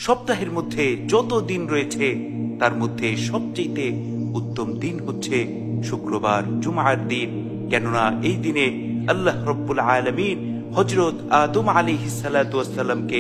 সপ্তাহের মধ্যে যত দিন রয়েছে তার মধ্যে সবচেয়ে উত্তম দিন হচ্ছে শুক্রবার, জুমার দিন। কেননা এই দিনে আল্লাহ রব্বুল আলামিন হযরত আদম আলাইহিস সালাতু ওয়াস সালামকে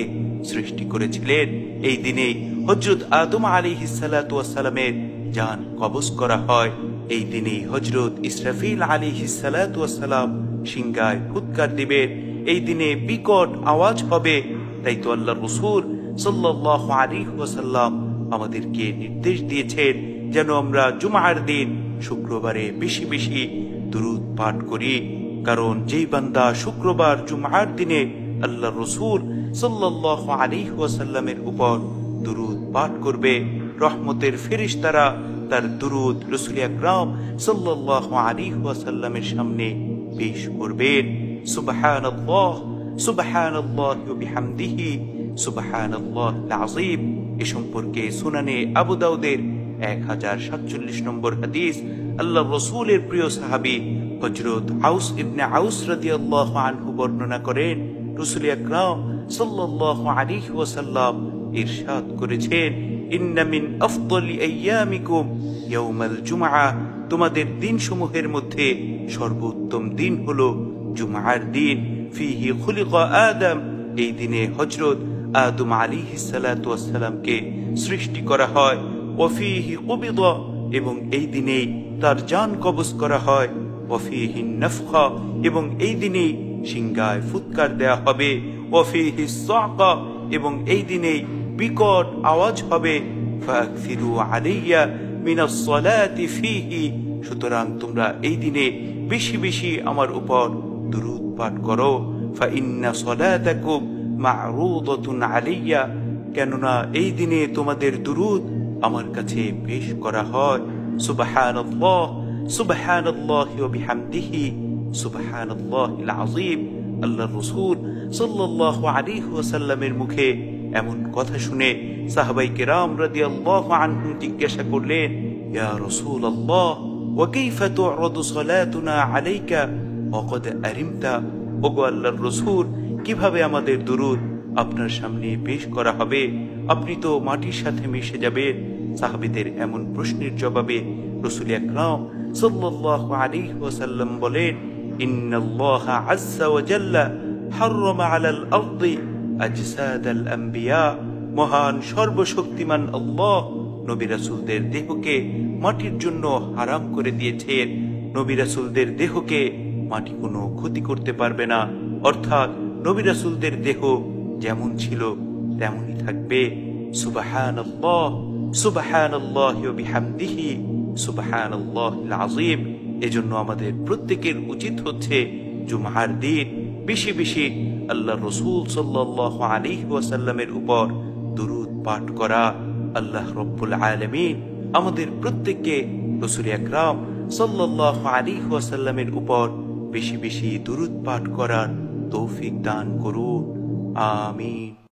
সৃষ্টি করেছিলেন। এই দিনেই হযরত আদম আলাইহিস সালাতু ওয়াস সালামের জান কবজ করা হয়। এই দিনেই হযরত ইসরাফিল আলাইহিস সালাতু ওয়াস সালাম সিংহায় ফুৎকার দিবেন। এই দিনে বিকট আওয়াজ হবে। তাই তো আল্লাহর রাসূল সাল্লাল্লাহু আলাইহি ওয়াসাল্লাম আমাদেরকে নির্দেশ দিয়েছেন যেন আমরা জুমার দিন, শুক্রবারে বেশি বেশি দুরূদ পাঠ করি। কারণ যেই বান্দা শুক্রবার, জুমার দিনে আল্লাহর রাসূল সাল্লাল্লাহু আলাইহি ওয়াসাল্লামের উপর দুরূদ পাঠ করবে, রহমতের ফেরেশতারা তার দুরূদ রাসূল আকরাম সাল্লাল্লাহু আলাইহি ওয়াসাল্লামের সামনে পেশ করবেন। সুবহানাল্লাহ, সুবহানাল্লাহি ওয়া বিহামদিহি, সুবহানাল্লাহিল আযীম। এ সম্পর্কে সুনানে আবু দাউদের 1047 নম্বর হাদিস। আল্লাহর রাসূলের প্রিয় সাহাবী হযরত আউস ইবনে আউস রাদিয়াল্লাহু আনহু বর্ণনা করেন, রাসূল আকরাম সাল্লাল্লাহু আলাইহি ওয়াসাল্লাম ইরশাদ করেছেন, ইন্না মিন আফদলি আইয়ামিকুম ইয়াউমাল জুমআ, তোমাদের দিনসমূহের মধ্যে সর্বোত্তম দিন হলো জুমার দিন। ফিহি খুলিকা আদম, এই দিনে হযরত আদম আলাইহিস সালাতু ওয়াস সালামকে সৃষ্টি করা হয়। ওয়া ফিহি কুবিদা, এবং এই দিনেই তার জান কবজ করা হয়। ওয়া ফিহি নাফখা, এবং এই দিনেই সিংহায় ফুৎকার দেয়া হবে। ওয়া ফিহি সাকা, এবং এই দিনেই বিকট আওয়াজ হবে। ফাকসিরু আলাইয়া মিনাস সালাতি ফিহি, সুতরাং তোমরা এই দিনে বেশি বেশি আমার উপর দুরূদ পাঠ করো। ফা ইন্না সালাতাকুম মা'রুদাতুন আলাইয়া, কেননা এই দিনে তোমাদের দুরূদ আমার কাছে পেশ করা হয়। সুবহানাল্লাহ, সুবহানাল্লাহি ওয়া বিহামদিহি, সুবহানাল্লাহিল আযীম। আল্লাহর রাসূল সাল্লাল্লাহু আলাইহি ওয়াসাল্লামের মুখে এমন কথা শুনে সাহাবায়ে কেরাম রাদিয়াল্লাহু আনহুম জিজ্ঞাসা করলেন, ইয়া রাসূলুল্লাহ, ওয়া কাইফা তু'রাদু সালাতুনা আলাইকা ওয়া ক্বাদ আরিমতা, ওগো আল্লাহর রাসূল, কিভাবে আমাদের দুরূদ আপনার সামনে পেশ করা হবে? আপনি তো মাটির সাথে মিশে যাবেন। সাহাবীদের এমন প্রশ্নের জবাবে রাসূল আকরাম সাল্লাল্লাহু আলাইহি ওয়াসাল্লাম বলেন, ইন্নাল্লাহা আযযা ওয়া জাল্লা হাররামা আলাল আরদি আজসাদাল আম্বিয়া, মহান সর্বশক্তিমান আল্লাহ নবী রাসূলদের দেহকে মাটির জন্য হারাম করে দিয়েছেন। নবী রাসূলদের দেহকে মাটি কোনো ক্ষতি করতে পারবে না, অর্থাৎ নবী রাসূলদের দেহ যেমন ছিল তেমনই থাকবে। সুবহানাল্লাহ, সুবহানাল্লাহি ওয়া বিহামদিহি, সুবহানাল্লাহিল আযীম। এজন্য আমাদের প্রত্যেকের উচিত হচ্ছে জুমার দিন বেশি বেশি আল্লাহর রাসূল সাল্লাল্লাহু আলাইহি ওয়াসাল্লামের উপর দুরূদ পাঠ করা। আল্লাহ রব্বুল আলামিন আমাদের প্রত্যেককে রাসূল আকরাম সাল্লাল্লাহু আলাইহি ওয়াসাল্লামের উপর বেশি বেশি দুরূদ পাঠ করার তৌফিক দান করুন। আমিন।